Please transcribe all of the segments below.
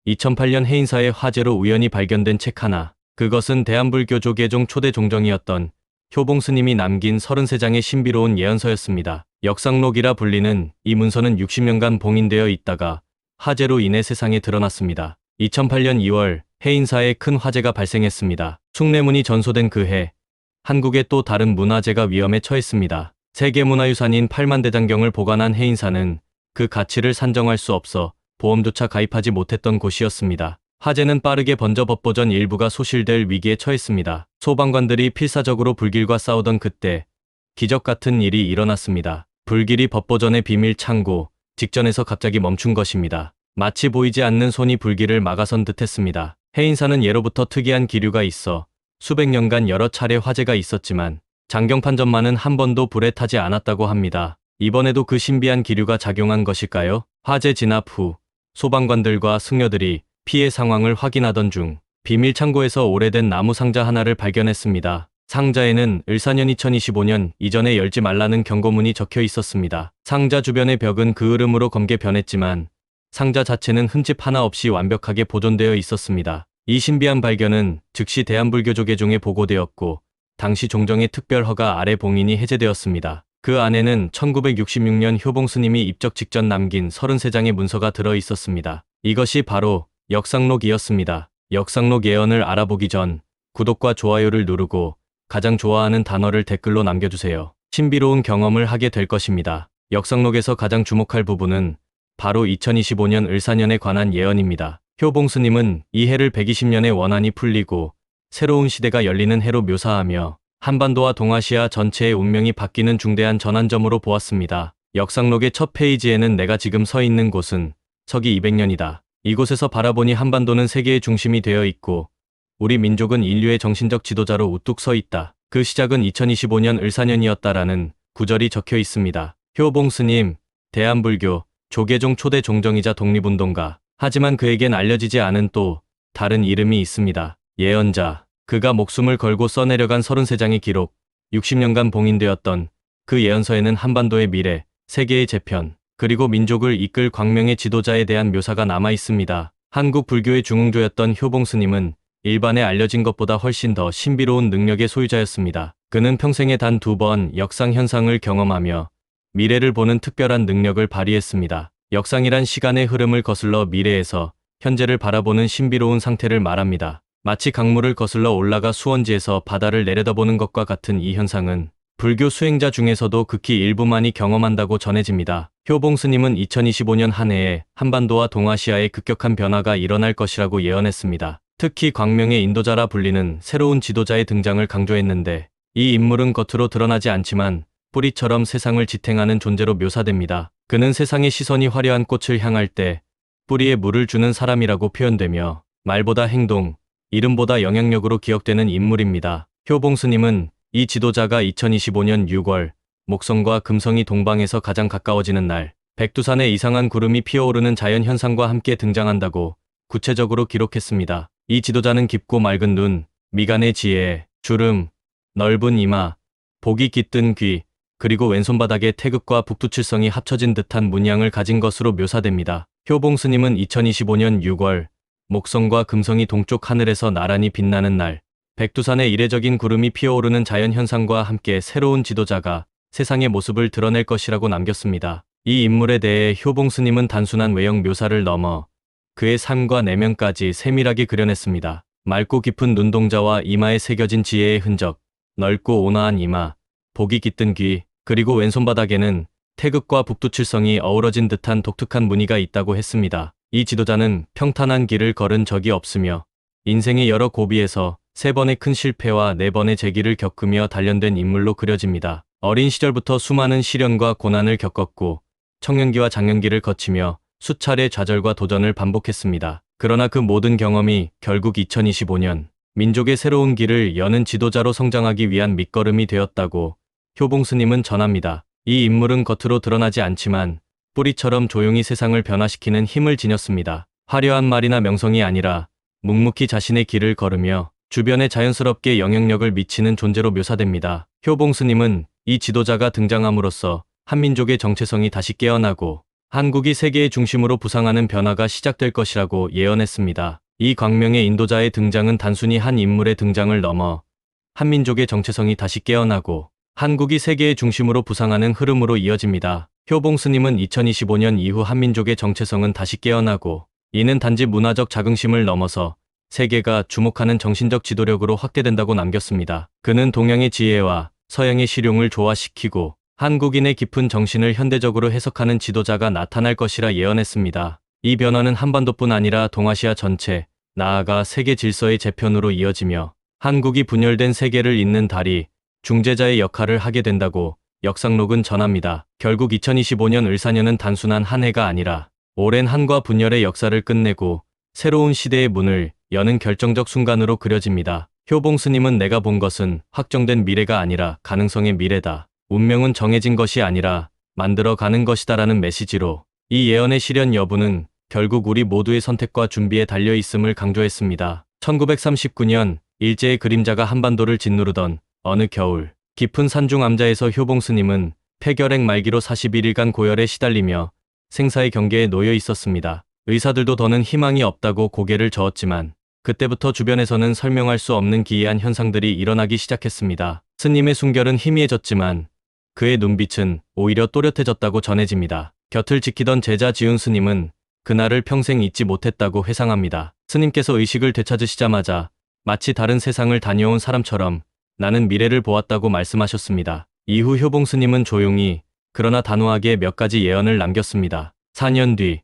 2008년 해인사의 화재로 우연히 발견된 책 하나. 그것은 대한불교 개종 초대 종정이었던 효봉스님이 남긴 33장의 신비로운 예언서였습니다. 역상록이라 불리는 이 문서는 60년간 봉인되어 있다가 화재로 인해 세상에 드러났습니다. 2008년 2월 해인사에 큰 화재가 발생했습니다. 숭례문이 전소된 그 해, 한국의 또 다른 문화재가 위험에 처했습니다. 세계문화유산인 팔만대장경을 보관한 해인사는 그 가치를 산정할 수 없어 보험조차 가입하지 못했던 곳이었습니다. 화재는 빠르게 번져 법보전 일부가 소실될 위기에 처했습니다. 소방관들이 필사적으로 불길과 싸우던 그때 기적 같은 일이 일어났습니다. 불길이 법보전의 비밀 창고 직전에서 갑자기 멈춘 것입니다. 마치 보이지 않는 손이 불길을 막아선 듯했습니다. 해인사는 예로부터 특이한 기류가 있어 수백 년간 여러 차례 화재가 있었지만 장경판 전만은 한 번도 불에 타지 않았다고 합니다. 이번에도 그 신비한 기류가 작용한 것일까요? 화재 진압 후 소방관들과 승려들이 피해 상황을 확인하던 중 비밀 창고에서 오래된 나무 상자 하나를 발견했습니다. 상자에는 을사년 2025년 이전에 열지 말라는 경고문이 적혀 있었습니다. 상자 주변의 벽은 그 흐름으로 검게 변했지만 상자 자체는 흠집 하나 없이 완벽하게 보존되어 있었습니다. 이 신비한 발견은 즉시 대한불교조 개종에 보고되었고 당시 종정의 특별 허가 아래 봉인이 해제되었습니다. 그 안에는 1966년 효봉스님이 입적 직전 남긴 33장의 문서가 들어 있었습니다. 이것이 바로 역상록이었습니다. 역상록 예언을 알아보기 전 구독과 좋아요를 누르고 가장 좋아하는 단어를 댓글로 남겨주세요. 신비로운 경험을 하게 될 것입니다. 역상록에서 가장 주목할 부분은 바로 2025년 을사년에 관한 예언입니다. 효봉스님은 이 해를 120년의 원한이 풀리고 새로운 시대가 열리는 해로 묘사하며 한반도와 동아시아 전체의 운명이 바뀌는 중대한 전환점으로 보았습니다. 역상록의 첫 페이지에는 내가 지금 서 있는 곳은 서기 200년이다. 이곳에서 바라보니 한반도는 세계의 중심이 되어 있고 우리 민족은 인류의 정신적 지도자로 우뚝 서 있다. 그 시작은 2025년 을사년이었다라는 구절이 적혀 있습니다. 효봉스님, 대한불교 조계종 초대 종정이자 독립운동가. 하지만 그에겐 알려지지 않은 또 다른 이름이 있습니다. 예언자. 그가 목숨을 걸고 써내려간 33장의 기록, 60년간 봉인되었던 그 예언서에는 한반도의 미래, 세계의 재편, 그리고 민족을 이끌 광명의 지도자에 대한 묘사가 남아 있습니다. 한국 불교의 중흥조였던 효봉스님은 일반에 알려진 것보다 훨씬 더 신비로운 능력의 소유자였습니다. 그는 평생에 단 2번 역상현상을 경험하며 미래를 보는 특별한 능력을 발휘했습니다. 역상이란 시간의 흐름을 거슬러 미래에서 현재를 바라보는 신비로운 상태를 말합니다. 마치 강물을 거슬러 올라가 수원지에서 바다를 내려다보는 것과 같은 이 현상은 불교 수행자 중에서도 극히 일부만이 경험한다고 전해집니다. 효봉스님은 2025년 한 해에 한반도와 동아시아의 급격한 변화가 일어날 것이라고 예언했습니다. 특히 광명의 인도자라 불리는 새로운 지도자의 등장을 강조했는데 이 인물은 겉으로 드러나지 않지만 뿌리처럼 세상을 지탱하는 존재로 묘사됩니다. 그는 세상의 시선이 화려한 꽃을 향할 때 뿌리에 물을 주는 사람이라고 표현되며 말보다 행동, 이름보다 영향력으로 기억되는 인물입니다. 효봉스님은 이 지도자가 2025년 6월 목성과 금성이 동방에서 가장 가까워지는 날 백두산에 이상한 구름이 피어오르는 자연현상과 함께 등장한다고 구체적으로 기록했습니다. 이 지도자는 깊고 맑은 눈, 미간의 지혜, 주름, 넓은 이마, 복이 깃든 귀, 그리고 왼손바닥에 태극과 북두칠성이 합쳐진 듯한 문양을 가진 것으로 묘사됩니다. 효봉스님은 2025년 6월 목성과 금성이 동쪽 하늘에서 나란히 빛나는 날 백두산에 이례적인 구름이 피어오르는 자연현상과 함께 새로운 지도자가 세상의 모습을 드러낼 것이라고 남겼습니다. 이 인물에 대해 효봉스님은 단순한 외형 묘사를 넘어 그의 삶과 내면까지 세밀하게 그려냈습니다. 맑고 깊은 눈동자와 이마에 새겨진 지혜의 흔적, 넓고 온화한 이마, 복이 깃든 귀, 그리고 왼손바닥에는 태극과 북두칠성이 어우러진 듯한 독특한 무늬가 있다고 했습니다. 이 지도자는 평탄한 길을 걸은 적이 없으며 인생의 여러 고비에서 3번의 큰 실패와 4번의 재기를 겪으며 단련된 인물로 그려집니다. 어린 시절부터 수많은 시련과 고난을 겪었고 청년기와 장년기를 거치며 수차례 좌절과 도전을 반복했습니다. 그러나 그 모든 경험이 결국 2025년 민족의 새로운 길을 여는 지도자로 성장하기 위한 밑거름이 되었다고 효봉스님은 전합니다. 이 인물은 겉으로 드러나지 않지만 뿌리처럼 조용히 세상을 변화시키는 힘을 지녔습니다. 화려한 말이나 명성이 아니라 묵묵히 자신의 길을 걸으며 주변에 자연스럽게 영향력을 미치는 존재로 묘사됩니다. 효봉스님은 이 지도자가 등장함으로써 한민족의 정체성이 다시 깨어나고 한국이 세계의 중심으로 부상하는 변화가 시작될 것이라고 예언했습니다. 이 광명의 인도자의 등장은 단순히 한 인물의 등장을 넘어 한민족의 정체성이 다시 깨어나고 한국이 세계의 중심으로 부상하는 흐름으로 이어집니다. 효봉 스님은 2025년 이후 한민족의 정체성은 다시 깨어나고 이는 단지 문화적 자긍심을 넘어서 세계가 주목하는 정신적 지도력으로 확대된다고 남겼습니다. 그는 동양의 지혜와 서양의 실용을 조화시키고 한국인의 깊은 정신을 현대적으로 해석하는 지도자가 나타날 것이라 예언했습니다. 이 변화는 한반도뿐 아니라 동아시아 전체, 나아가 세계 질서의 재편으로 이어지며 한국이 분열된 세계를 잇는 다리, 중재자의 역할을 하게 된다고 역상록은 전합니다. 결국 2025년 을사년은 단순한 한 해가 아니라 오랜 한과 분열의 역사를 끝내고 새로운 시대의 문을 여는 결정적 순간으로 그려집니다. 효봉 스님은 내가 본 것은 확정된 미래가 아니라 가능성의 미래다. 운명은 정해진 것이 아니라 만들어가는 것이다라는 메시지로 이 예언의 실현 여부는 결국 우리 모두의 선택과 준비에 달려 있음을 강조했습니다. 1939년 일제의 그림자가 한반도를 짓누르던 어느 겨울, 깊은 산중 암자에서 효봉 스님은 폐결핵 말기로 41일간 고열에 시달리며 생사의 경계에 놓여 있었습니다. 의사들도 더는 희망이 없다고 고개를 저었지만 그때부터 주변에서는 설명할 수 없는 기이한 현상들이 일어나기 시작했습니다. 스님의 순결은 희미해졌지만 그의 눈빛은 오히려 또렷해졌다고 전해집니다. 곁을 지키던 제자 지훈 스님은 그날을 평생 잊지 못했다고 회상합니다. 스님께서 의식을 되찾으시자마자 마치 다른 세상을 다녀온 사람처럼 나는 미래를 보았다고 말씀하셨습니다. 이후 효봉 스님은 조용히 그러나 단호하게 몇 가지 예언을 남겼습니다. 4년 뒤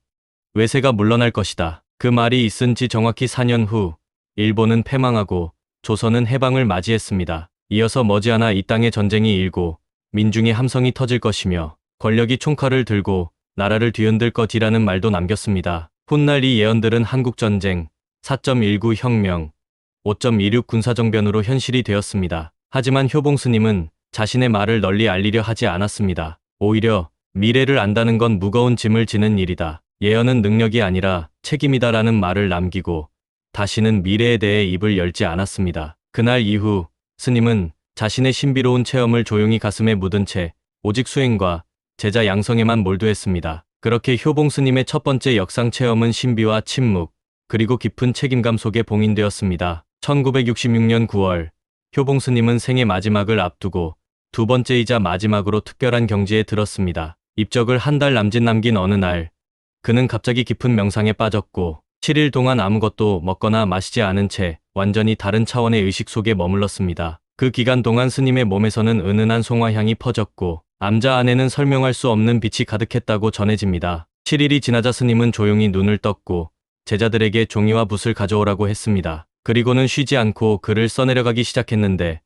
외세가 물러날 것이다. 그 말이 있은 지 정확히 4년 후 일본은 패망하고 조선은 해방을 맞이했습니다. 이어서 머지않아 이 땅에 전쟁이 일고 민중의 함성이 터질 것이며 권력이 총칼을 들고 나라를 뒤흔들 것이라는 말도 남겼습니다. 훗날 이 예언들은 한국전쟁, 4.19 혁명, 5.26 군사정변으로 현실이 되었습니다. 하지만 효봉 스님은 자신의 말을 널리 알리려 하지 않았습니다. 오히려 미래를 안다는 건 무거운 짐을 지는 일이다. 예언은 능력이 아니라 책임이다라는 말을 남기고 다시는 미래에 대해 입을 열지 않았습니다. 그날 이후 스님은 자신의 신비로운 체험을 조용히 가슴에 묻은 채 오직 수행과 제자 양성에만 몰두했습니다. 그렇게 효봉 스님의 첫 번째 역상 체험은 신비와 침묵, 그리고 깊은 책임감 속에 봉인되었습니다. 1966년 9월, 효봉 스님은 생의 마지막을 앞두고 두 번째이자 마지막으로 특별한 경지에 들었습니다. 입적을 한 달 남짓 남긴 어느 날, 그는 갑자기 깊은 명상에 빠졌고 7일 동안 아무것도 먹거나 마시지 않은 채 완전히 다른 차원의 의식 속에 머물렀습니다. 그 기간 동안 스님의 몸에서는 은은한 송화향이 퍼졌고 암자 안에는 설명할 수 없는 빛이 가득했다고 전해집니다. 7일이 지나자 스님은 조용히 눈을 떴고 제자들에게 종이와 붓을 가져오라고 했습니다. 그리고는 쉬지 않고 글을 써내려가기 시작했는데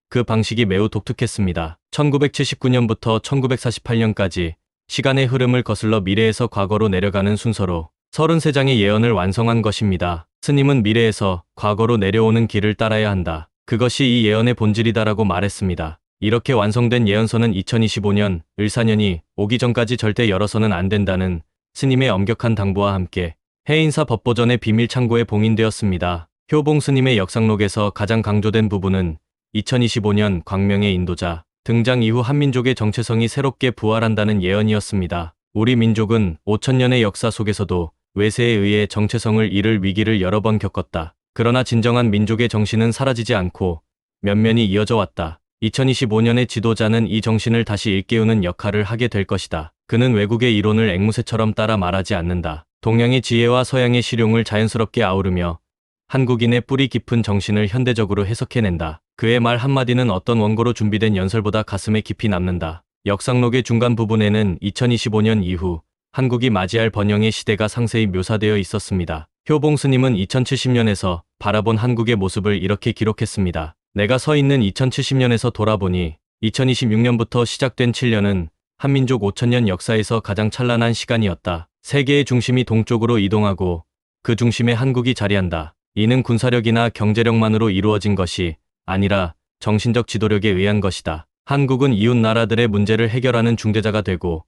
그 방식이 매우 독특했습니다. 1979년부터 1948년까지 시간의 흐름을 거슬러 미래에서 과거로 내려가는 순서로 33장의 예언을 완성한 것입니다. 스님은 미래에서 과거로 내려오는 길을 따라야 한다. 그것이 이 예언의 본질이다라고 말했습니다. 이렇게 완성된 예언서는 2025년 을사년이 오기 전까지 절대 열어서는 안 된다는 스님의 엄격한 당부와 함께 해인사 법보전의 비밀 창고에 봉인되었습니다. 효봉 스님의 역상록에서 가장 강조된 부분은 2025년 광명의 인도자 등장 이후 한민족의 정체성이 새롭게 부활한다는 예언이었습니다. 우리 민족은 5000년의 역사 속에서도 외세에 의해 정체성을 잃을 위기를 여러 번 겪었다. 그러나 진정한 민족의 정신은 사라지지 않고 면면이 이어져 왔다. 2025년의 지도자는 이 정신을 다시 일깨우는 역할을 하게 될 것이다. 그는 외국의 이론을 앵무새처럼 따라 말하지 않는다. 동양의 지혜와 서양의 실용을 자연스럽게 아우르며 한국인의 뿌리 깊은 정신을 현대적으로 해석해낸다. 그의 말 한마디는 어떤 원고로 준비된 연설보다 가슴에 깊이 남는다. 역상록의 중간 부분에는 2025년 이후 한국이 맞이할 번영의 시대가 상세히 묘사되어 있었습니다. 효봉 스님은 2070년에서 바라본 한국의 모습을 이렇게 기록했습니다. 내가 서 있는 2070년에서 돌아보니 2026년부터 시작된 7년은 한민족 5000년 역사에서 가장 찬란한 시간이었다. 세계의 중심이 동쪽으로 이동하고 그 중심에 한국이 자리한다. 이는 군사력이나 경제력만으로 이루어진 것이 아니라 정신적 지도력에 의한 것이다. 한국은 이웃 나라들의 문제를 해결하는 중재자가 되고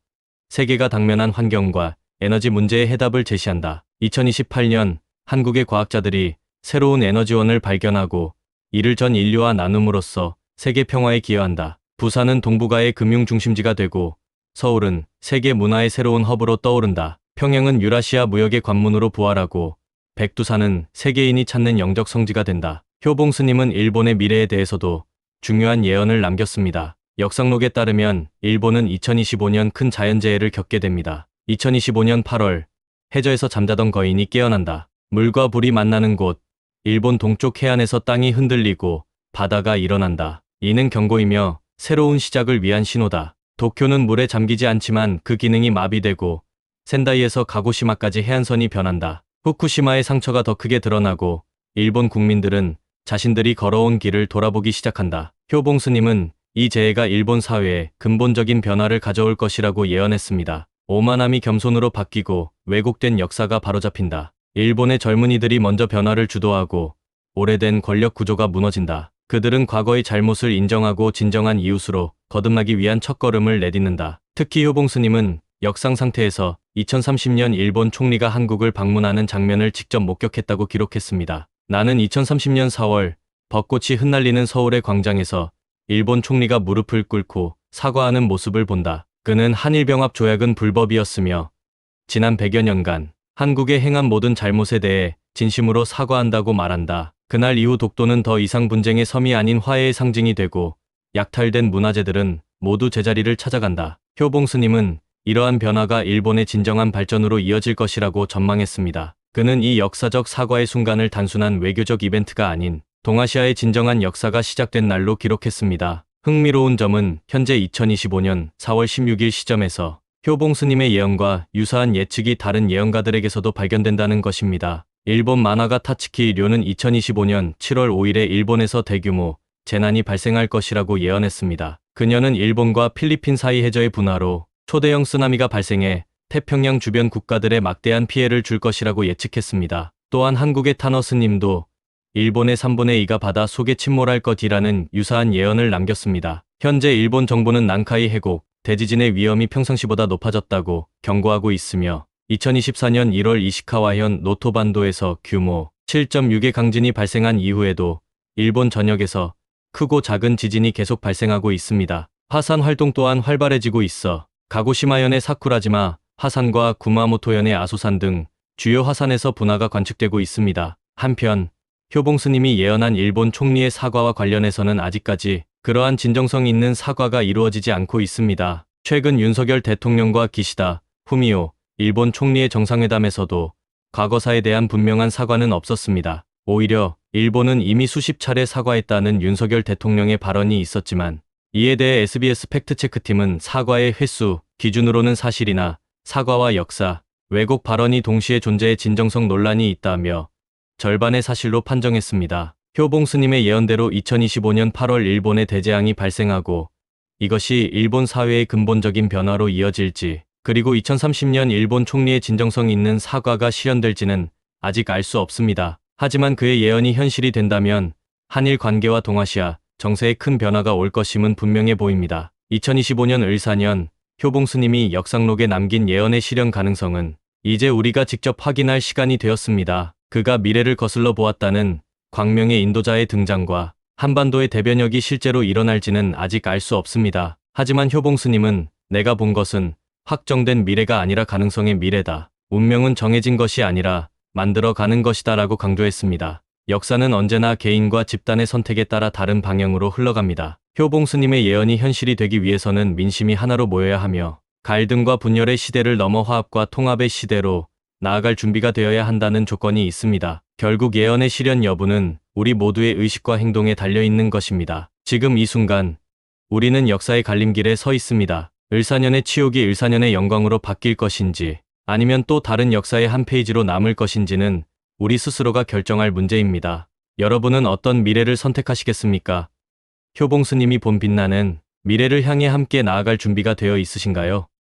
세계가 당면한 환경과 에너지 문제의 해답을 제시한다. 2028년 한국의 과학자들이 새로운 에너지원을 발견하고 이를 전 인류와 나눔으로써 세계 평화에 기여한다. 부산은 동북아의 금융 중심지가 되고 서울은 세계 문화의 새로운 허브로 떠오른다. 평양은 유라시아 무역의 관문으로 부활하고 백두산은 세계인이 찾는 영적 성지가 된다. 효봉 스님은 일본의 미래에 대해서도 중요한 예언을 남겼습니다. 역상록에 따르면 일본은 2025년 큰 자연재해를 겪게 됩니다. 2025년 8월 해저에서 잠자던 거인이 깨어난다. 물과 불이 만나는 곳, 일본 동쪽 해안에서 땅이 흔들리고 바다가 일어난다. 이는 경고이며 새로운 시작을 위한 신호다. 도쿄는 물에 잠기지 않지만 그 기능이 마비되고 센다이에서 가고시마까지 해안선이 변한다. 후쿠시마의 상처가 더 크게 드러나고 일본 국민들은 자신들이 걸어온 길을 돌아보기 시작한다. 효봉 스님은 이 재해가 일본 사회에 근본적인 변화를 가져올 것이라고 예언했습니다. 오만함이 겸손으로 바뀌고 왜곡된 역사가 바로잡힌다. 일본의 젊은이들이 먼저 변화를 주도하고 오래된 권력 구조가 무너진다. 그들은 과거의 잘못을 인정하고 진정한 이웃으로 거듭나기 위한 첫걸음을 내딛는다. 특히 효봉 스님은 역상 상태에서 2030년 일본 총리가 한국을 방문하는 장면을 직접 목격했다고 기록했습니다. 나는 2030년 4월 벚꽃이 흩날리는 서울의 광장에서 일본 총리가 무릎을 꿇고 사과하는 모습을 본다. 그는 한일병합 조약은 불법이었으며 지난 100여 년간 한국에 행한 모든 잘못에 대해 진심으로 사과한다고 말한다. 그날 이후 독도는 더 이상 분쟁의 섬이 아닌 화해의 상징이 되고 약탈된 문화재들은 모두 제자리를 찾아간다. 효봉 스님은 이러한 변화가 일본의 진정한 발전으로 이어질 것이라고 전망했습니다. 그는 이 역사적 사과의 순간을 단순한 외교적 이벤트가 아닌 동아시아의 진정한 역사가 시작된 날로 기록했습니다. 흥미로운 점은 현재 2025년 4월 16일 시점에서 효봉 스님의 예언과 유사한 예측이 다른 예언가들에게서도 발견된다는 것입니다. 일본 만화가 타츠키 료는 2025년 7월 5일에 일본에서 대규모 재난이 발생할 것이라고 예언했습니다. 그녀는 일본과 필리핀 사이 해저의 분화로 초대형 쓰나미가 발생해 태평양 주변 국가들에 막대한 피해를 줄 것이라고 예측했습니다. 또한 한국의 타너 스님도 일본의 3분의 2가 바다 속에 침몰할 것이라는 유사한 예언을 남겼습니다. 현재 일본 정부는 난카이 해곡, 대지진의 위험이 평상시보다 높아졌다고 경고하고 있으며 2024년 1월 이시카와현 노토반도에서 규모 7.6의 강진이 발생한 이후에도 일본 전역에서 크고 작은 지진이 계속 발생하고 있습니다. 화산 활동 또한 활발해지고 있어 가고시마현의 사쿠라지마, 화산과 구마모토현의 아소산 등 주요 화산에서 분화가 관측되고 있습니다. 한편 효봉 스님이 예언한 일본 총리의 사과와 관련해서는 아직까지 그러한 진정성 있는 사과가 이루어지지 않고 있습니다. 최근 윤석열 대통령과 기시다, 후미오, 일본 총리의 정상회담에서도 과거사에 대한 분명한 사과는 없었습니다. 오히려 일본은 이미 수십 차례 사과했다는 윤석열 대통령의 발언이 있었지만 이에 대해 SBS 팩트체크팀은 사과의 횟수 기준으로는 사실이나 사과와 역사, 왜곡 발언이 동시에 존재해 진정성 논란이 있다며 절반의 사실로 판정했습니다. 효봉 스님의 예언대로 2025년 8월 일본에 대재앙이 발생하고 이것이 일본 사회의 근본적인 변화로 이어질지 그리고 2030년 일본 총리의 진정성 있는 사과가 실현될지는 아직 알 수 없습니다. 하지만 그의 예언이 현실이 된다면 한일 관계와 동아시아 정세에 큰 변화가 올 것임은 분명해 보입니다. 2025년 을사년 효봉 스님이 역상록에 남긴 예언의 실현 가능성은 이제 우리가 직접 확인할 시간이 되었습니다. 그가 미래를 거슬러 보았다는 광명의 인도자의 등장과 한반도의 대변혁이 실제로 일어날지는 아직 알 수 없습니다. 하지만 효봉 스님은 내가 본 것은 확정된 미래가 아니라 가능성의 미래다. 운명은 정해진 것이 아니라 만들어가는 것이다 라고 강조했습니다. 역사는 언제나 개인과 집단의 선택에 따라 다른 방향으로 흘러갑니다. 효봉 스님의 예언이 현실이 되기 위해서는 민심이 하나로 모여야 하며 갈등과 분열의 시대를 넘어 화합과 통합의 시대로 나아갈 준비가 되어야 한다는 조건이 있습니다. 결국 예언의 실현 여부는 우리 모두의 의식과 행동에 달려있는 것입니다. 지금 이 순간 우리는 역사의 갈림길에 서 있습니다. 을사년의 치욕이 을사년의 영광으로 바뀔 것인지 아니면 또 다른 역사의 한 페이지로 남을 것인지는 우리 스스로가 결정할 문제입니다. 여러분은 어떤 미래를 선택하시겠습니까? 효봉 스님이 본 빛나는 미래를 향해 함께 나아갈 준비가 되어 있으신가요?